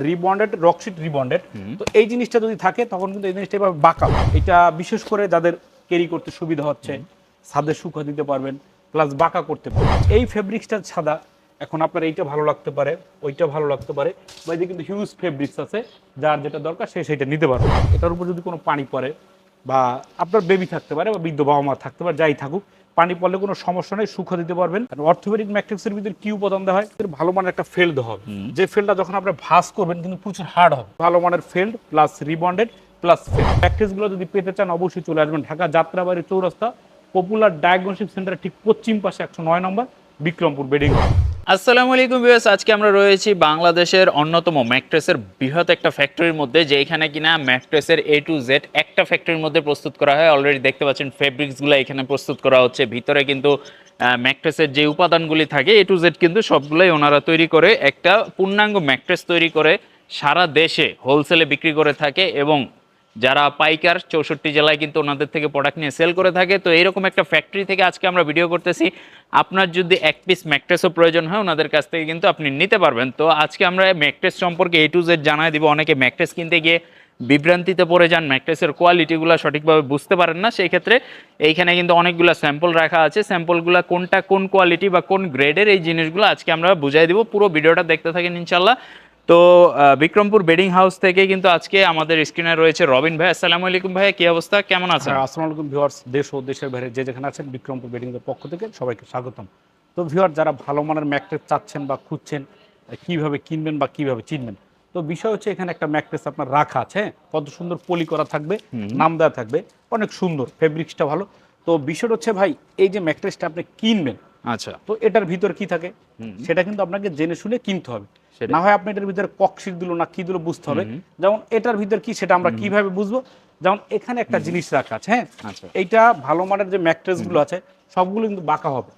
Rebonded রকশিট rebonded. তো এই জিনিসটা যদি থাকে তখন কিন্তু এই জিনিসটা এভাবে বাঁকা হয়। এটা বিশেষ করে যাদের ক্যারি করতে সুবিধা হচ্ছে, ছাদে শুকা দিতে পারবেন, প্লাস বাঁকা করতে পারবেন। এই ফেব্রিক্সটা সাদা, এখন আপনার এইটা ভালো লাগতে পারে, ওইটা ভালো লাগতে পারে, বা এদিকে কিন্তু হিউজ ফেব্রিক্স আছে, যার যেটা দরকার সে সেটা নিতে পারবে। এটার উপর যদি কোনো পানি পড়ে, বা আপনার বেবি থাকতে পারে, বা বৃদ্ধ বাবা মা থাকতে পারে, যাই থাকুক, পানি পড়লে কোনো সমস্যা নেই, সুখ দিতে পারবেন। অর্থোপেডিক ম্যাট্রিক্সের ভিতরে কি উপাদান দেওয়া হয়? ভালো মানের একটা ফেল্ড হবে, যে ফেল্ডটা যখন আপনি ভাঁজ করবেন কিন্তু প্রচুর হার্ড হবে। ভালো মানের felt plus rebonded plus felt ম্যাট্রিক্সগুলো যদি পেতে চান অবশ্যই চলে আসবেন ঢাকা যাত্রাবাড়ি চৌরাস্তা পপুলার ডায়াগনস্টিক সেন্টার ঠিক পশ্চিম পাশে 109 নম্বর বিক্রমপুর বেডিং। আসসালামু আলাইকুম ভিউয়ার্স, আজকে আমরা রয়েছি বাংলাদেশের অন্যতম ম্যাট্রেসের বৃহৎ একটা ফ্যাক্টরির মধ্যে, যেখানে কিনা ম্যাট্রেসের A to Z একটা ফ্যাক্টরির মধ্যে প্রস্তুত করা হয়। অলরেডি দেখতে পাচ্ছেন ফেব্রিক্সগুলো এখানে প্রস্তুত করা হচ্ছে। ভিতরে কিন্তু ম্যাট্রেসের যে উপাদানগুলি থাকে A to Z কিন্তু সবগুলোই ওনারা তৈরি করে একটা পূর্ণাঙ্গ ম্যাট্রেস তৈরি করে সারা দেশে হোলসেলে বিক্রি করে থাকে, এবং যারা পাইকার 64 জেলায় কিন্তু ওনাদের থেকে প্রোডাক্ট নিয়ে সেল করে থাকে। তো এইরকম একটা ফ্যাক্টরি থেকে আজকে আমরা ভিডিও করতেছি। আপনার যদি এক পিস ম্যাট্রেসও প্রয়োজন হয় ওনাদের কাছ থেকে কিন্তু আপনি নিতে পারবেন। তো আজকে আমরা ম্যাট্রেস সম্পর্কে A to Z জানাই দিব। অনেকে ম্যাট্রেস কিনতে গিয়ে বিভ্রান্তিতে পড়ে যান, ম্যাট্রেসের কোয়ালিটিগুলো সঠিকভাবে বুঝতে পারেন না। সেই ক্ষেত্রে এইখানে কিন্তু অনেকগুলো স্যাম্পল রাখা আছে। স্যাম্পলগুলো কোনটা কোন কোয়ালিটি বা কোন গ্রেডের, এই জিনিসগুলো আজকে আমরা বুঝাই দিব। পুরো ভিডিওটা দেখতে থাকেন ইনশাল্লাহ। তো বিক্রমপুর বেডিং হাউস থেকে কিন্তু আজকে আমাদের স্ক্রিনে রয়েছে রবিন ভাই। আসসালামু আলাইকুম ভাই, কি অবস্থা, কেমন আছেন? আসসালামু আলাইকুম ভিউয়ার্স, দেশ ও দেশের বাইরে যে যেখানে আছেন বিক্রমপুর বেডিং এর পক্ষ থেকে সবাইকে স্বাগতম। তো ভিউয়ার, যারা ভালো মানের ম্যাট্রেস চাচ্ছেন বা খুঁজছেন কিভাবে কিনবেন বা কিভাবে চিনবেন, তো বিষয় হচ্ছে এখানে একটা ম্যাট্রেস আপনার রাখা আছে, হ্যাঁ, কত সুন্দর পলি করা থাকবে, নাম দেওয়া থাকবে, অনেক সুন্দর, ফেব্রিক্সটা ভালো। তো বিষয় হচ্ছে ভাই, এই যে ম্যাট্রেসটা আপনি কিনবেন, আচ্ছা, তো এটার ভিতর কি থাকে সেটা কিন্তু আপনাকে জেনে শুনে কিনতে হবে। না হয় আপনি এটার ভিতরে ককশিট দিল না কি দিল বুঝতে হবে। যেমন এটার ভিতর কি সেটা আমরা কিভাবে বুঝবো? যেমন এখানে একটা জিনিস রাখা আছে, হ্যাঁ, আচ্ছা, এইটা ভালো মানের যে ম্যাট্রেস গুলো আছে সবগুলো কিন্তু বাঁকা হবে।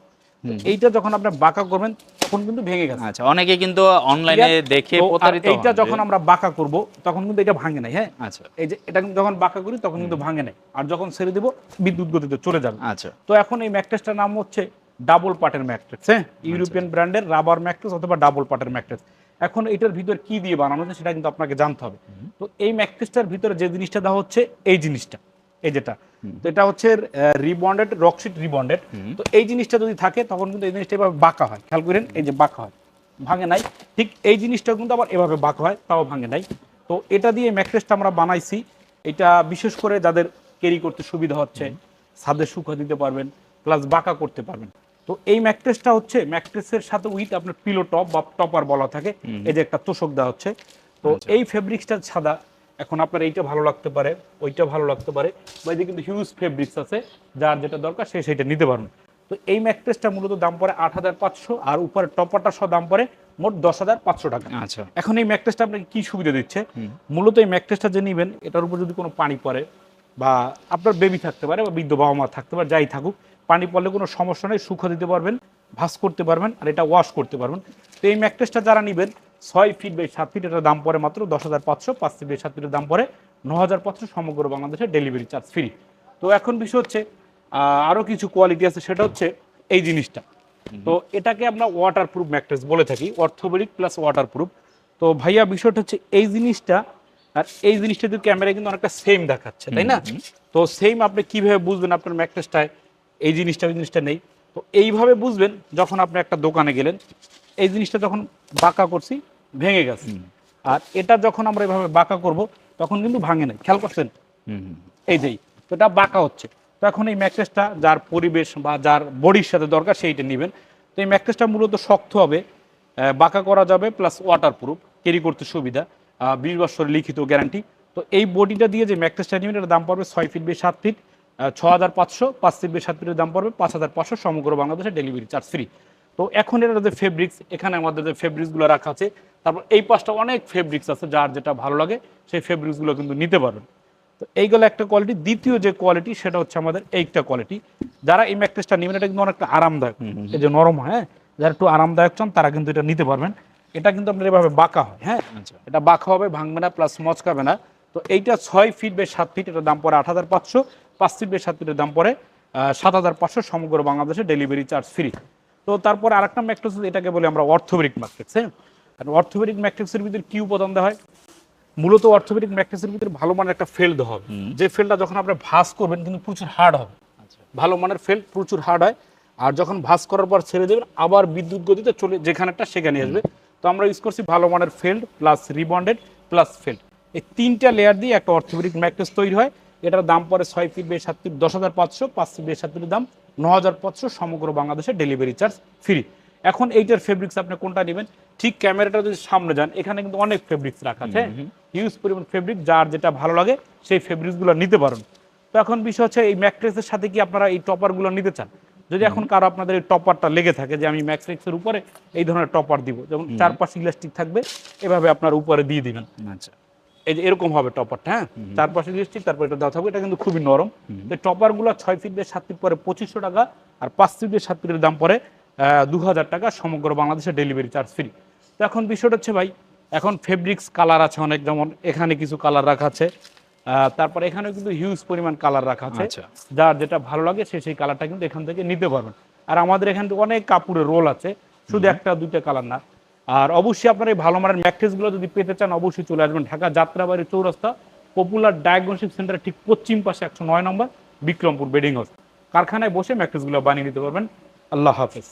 এইটা যখন আপনি বাঁকা করবেন তখন কিন্তু ভেঙে গেছে। আচ্ছা, অনেকে কিন্তু অনলাইনে দেখে তো আর প্রতারিত এইটা হন যখন আমরা বাঁকা করব তখন কিন্তু এটা ভাঙে নাই, হ্যাঁ। আচ্ছা, এই যে এটা কিন্তু যখন বাঁকা করি তখন কিন্তু ভাঙে নাই, আর যখন ছেড়ে দিব বিদ্যুৎ গতিতে চলে যাবে। আচ্ছা, তো এখন এই ম্যাট্রেসটার নাম হচ্ছে ডাবল পার্টের ম্যাট্রেস, হ্যাঁ, ইউরোপিয়ান ব্র্যান্ডের রাবার ম্যাট্রেস অথবা ডাবল পার্টের ম্যাট্রেস। এখন এটার ভিতর কি দিয়ে বানানো হচ্ছে সেটা কিন্তু আপনাকে জানতে হবে। তো এই ম্যাট্রেসটার ভিতরে যে জিনিসটা দেওয়া হচ্ছে এই জিনিসটা, এই যেটা, তো এটা হচ্ছে রিবন্ডেড রকশিট রিবন্ডেড। তো এই জিনিসটা যদি থাকে তখন কিন্তু এই জিনিসটা এভাবে বাঁকা হয়, খেয়াল করেন, এই যে বাঁকা হয়, ভাঙে নাই। ঠিক এই জিনিসটা কিন্তু আবার এভাবে বাঁকা হয়, তাও ভাঙে নাই। তো এটা দিয়ে ম্যাট্রেসটা আমরা বানাইছি। এটা বিশেষ করে যাদের ক্যারি করতে সুবিধা হচ্ছে, ছাদে শুকা দিতে পারবেন, প্লাস বাঁকা করতে পারবেন। তো এই ম্যাট্রেসটা হচ্ছে ম্যাট্রেসের সাথে উইথ আপনার পিলো টপ বা টপার বলা থাকে, এই যে একটা তোষক দেওয়া হচ্ছে। তো এই ফেব্রিক্সটা সাদা, এখন আপনার এইটা ভালো লাগতে পারে, ওইটা ভালো লাগতে পারে, বা এদিকে কিন্তু হিউজ ফেব্রিক্স আছে, যার যেটা দরকার সে সেটা নিতে পারবেন। তো এই ম্যাট্রেসটা মূলত দাম পড়ে 8,500, আর উপরে টপারটা সহ দাম পড়ে মোট 10,500 টাকা। আচ্ছা, এখন এই ম্যাট্রেসটা আপনাকে কি সুবিধা দিচ্ছে? মূলত এই ম্যাট্রেসটা যে নেবেন এটার উপর যদি কোনো পানি পড়ে, বা আপনার বেবি থাকতে পারে, বা বৃদ্ধ বাবা মা থাকতে পারে, যাই থাকুক, পানি পড়লে কোনো সমস্যা নেই, সুখ দিতে পারবেন, ভাঁজ করতে পারবেন, আর এটা ওয়াশ করতে পারবেন। তো এই ম্যাট্রেসটা যারা নেবেন 6 ফিট বাই 7 ফিট, এটার দাম পড়ে মাত্র 10,500, 5 ফিট বাই 7 ফিটের দাম পড়ে 9,500, সমগ্র বাংলাদেশে ডেলিভারি চার্জ ফ্রি। তো এখন বিষয় হচ্ছে আরও কিছু কোয়ালিটি আছে, সেটা হচ্ছে এই জিনিসটা। তো এটাকে আমরা ওয়াটারপ্রুফ ম্যাট্রেস বলে থাকি, অর্থোপেডিক প্লাস ওয়াটারপ্রুফ। তো ভাইয়া বিষয়টা হচ্ছে এই জিনিসটা আর এই জিনিসটা কিন্তু ক্যামেরায় কিন্তু অনেকটা সেম দেখাচ্ছে, তাই না? তো সেম আপনি কিভাবে বুঝবেন আপনার ম্যাট্রেসটায় এই জিনিসটা ওই জিনিসটা নেই? তো এইভাবে বুঝবেন যখন আপনি একটা দোকানে গেলেন, এই জিনিসটা যখন বাঁকা করছি ভেঙে গেছে, আর এটা যখন আমরা এভাবে বাঁকা করব তখন কিন্তু ভাঙে নাই, খেয়াল করছেন? এই যেই, তো এটা বাঁকা হচ্ছে। তো এখন এই ম্যাট্রেসটা যার পরিবেশ বা যার বডির সাথে দরকার সেইটা নেবেন। তো এই ম্যাট্রেসটা মূলত শক্ত হবে, বাঁকা করা যাবে, প্লাস ওয়াটারপ্রুফ, ক্যারি করতে সুবিধা, 20 বছরের লিখিত গ্যারান্টি। তো এই বডিটা দিয়ে যে ম্যাট্রেসটা নেবেন এটার দাম পড়বে 6 feet by 7 feet, 6,500, 5 feet by 7 ফিটের দাম পড়বে 5,500, সমগ্র বাংলাদেশে ডেলিভারি চার্জ ফ্রি। তো এখন এটা যে ফেব্রিক্স, এখানে আমাদের যে ফেব্রিক্সগুলো রাখা আছে, তারপর এই পাশটা অনেক ফেব্রিক্স আছে, যার যেটা ভালো লাগে সেই ফেব্রিক্সগুলো কিন্তু নিতে পারবেন। তো এইগুলো একটা কোয়ালিটি। দ্বিতীয় যে কোয়ালিটি সেটা হচ্ছে আমাদের এইটা কোয়ালিটি। যারা এই ম্যাট্রেসটা নেবেন এটা কিন্তু অনেকটা আরামদায়ক, এই যে নরম হয়, হ্যাঁ, যারা একটু আরামদায়ক চান তারা কিন্তু এটা নিতে পারবেন। এটা কিন্তু আপনার এভাবে বাঁকা হয়, হ্যাঁ, এটা বাঁকা হবে, ভাঙবে না, প্লাস মচকাবে না। তো এইটা 6 ফিট বাই 7 ফিট, এটার দাম পড়ে 8,500, 5 ফিট বাই 7 ফিটের দাম পড়ে 7,500, সমগ্র বাংলাদেশে ডেলিভারি চার্জ ফ্রি। তো তারপর আরেকটা ম্যাট্রেস, এটাকে বলি আমরা অর্থোপেডিক ম্যাট্রেস, হ্যাঁ। আর অর্থোপেডিক ম্যাট্রিক্সের ভিতরে কি উপাদান দেওয়া হয়? মূলত অর্থোপেডিক ম্যাট্রিক্সের ভিতরে ভালো মানের একটা ফেল দেওয়া হবে, যে ফেলটা যখন আপনি ভাঁজ করবেন কিন্তু প্রচুর হার্ড হবে। ভালো মানের ফেল প্রচুর হার্ড হয়, আর যখন ভাঁজ করার পর ছেড়ে দেবেন আবার বিদ্যুৎ গতিতে চলে যেখানেটা সেখানে আসবে। তো আমরা ইউজ করছি ভালো মানের felt plus rebonded plus felt, এই 3টা লেয়ার দিয়ে একটা অর্থোপেডিক ম্যাট্রিক্স তৈরি হয়। এটার দাম পড়ে 6 feet by 7 feet 10,500, 5 feet by 7 ফিটের দাম 9,500, সমগ্র বাংলাদেশে ডেলিভারি চার্জ ফ্রি। এখন এইটার ফেব্রিক্স আপনি কোনটা নেবেন? ঠিক ক্যামেরাটা যদি সামনে যান, এখানে কিন্তু অনেক ফেব্রিক্স রাখা আছে, হিউজ পরিমাণ ফেব্রিক, যার যেটা ভালো লাগে সেই ফেব্রিক্সগুলো নিতে পারেন। তো এখন বিষয় হচ্ছে এই ম্যাট্রেসের সাথে কি আপনারা এই টপারগুলো নিতে চান? যদি এখন কারো আপনাদের এই টপারটা লেগে থাকে যে আমি ম্যাট্রিক্সের উপরে এই ধরনের টপার দিব, যেমন 4 পাশে ইলাস্টিক থাকবে, এভাবে আপনার উপরে দিয়ে দিবেন। আচ্ছা, এই যে এরকম হবে টপারটা, হ্যাঁ, 4 পাশে ইলাস্টিক, তারপর এটা দেওয়া থাকবে। এটা কিন্তু খুবই নরম। তো টপারগুলো 6 ফিট বাই 7 ফিট পরে 2,500 টাকা, আর 5 ফিট বাই 7 ফিটের দাম পরে 2,000 টাকা, সমগ্র বাংলাদেশে ডেলিভারি চার্জ ফ্রি। তো এখন বিষয়টা হচ্ছে ভাই, এখন ফেব্রিক্স কালার আছে অনেক, যেমন এখানে কিছু কালার রাখা আছে, তারপর এখানেও কিন্তু হিউজ পরিমাণ কালার রাখা আছে। আচ্ছা। যার যেটা ভালো লাগে সেই কালারটা কিন্তু এখান থেকে নিতে পারবেন। আর আমাদের এখানে তো অনেক কাপড়ের রোল আছে, শুধু একটা দুইটা কালার না। আর অবশ্যই আপনার এই ভালো মানের ম্যাট্রেসগুলো যদি পেতে চান, অবশ্যই চলে আসবেন ঢাকা যাত্রাবাড়ি চৌরাস্তা পপুলার ডায়াগনস্টিক সেন্টার ঠিক পশ্চিম পাশে 109 নম্বর বিক্রমপুর বেডিং হাউস। কারখানায় বসে ম্যাট্রেসগুলো বানিয়ে নিতে পারবেন। আল্লাহ হাফেজ।